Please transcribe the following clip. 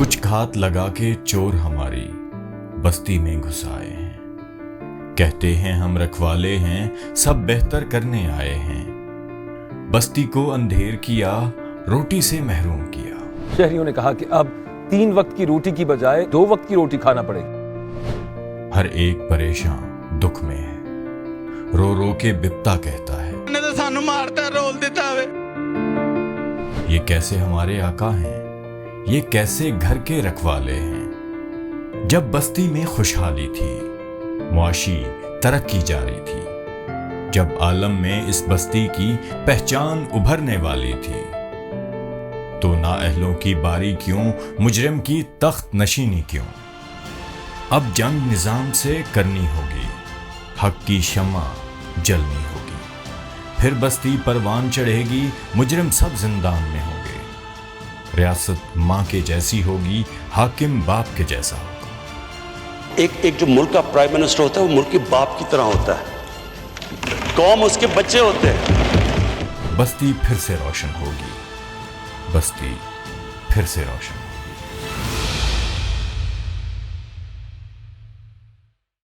कुछ घात लगा के चोर हमारी बस्ती में घुस आए हैं। कहते हैं हम रखवाले हैं, सब बेहतर करने आए हैं। बस्ती को अंधेर किया, रोटी से महरूम किया। शहरियों ने कहा कि अब 3 वक्त की रोटी की बजाय 2 वक्त की रोटी खाना पड़ेगी। हर एक परेशान दुख में है, रो रो के बिपता कहता है, ने तो सानू मारता रोल देता है। ये कैसे हमारे आका हैं, ये कैसे घर के रखवाले हैं। जब बस्ती में खुशहाली थी, मुआशी तरक्की जारी थी, जब आलम में इस बस्ती की पहचान उभरने वाली थी, तो नाअहलों की बारी क्यों, मुजरिम की तख्त नशीनी क्यों। अब जंग निजाम से करनी होगी, हक की शम्मा जलनी होगी, फिर बस्ती परवान चढ़ेगी, मुजरिम सब जिंदान में होंगे। रियासत माँ के जैसी होगी, हाकिम बाप के जैसा होगा। एक जो मुल्क का प्राइम मिनिस्टर होता है वो मुल्क के बाप की तरह होता है, कौम उसके बच्चे होते हैं। बस्ती फिर से रोशन होगी, बस्ती फिर से रोशन होगी।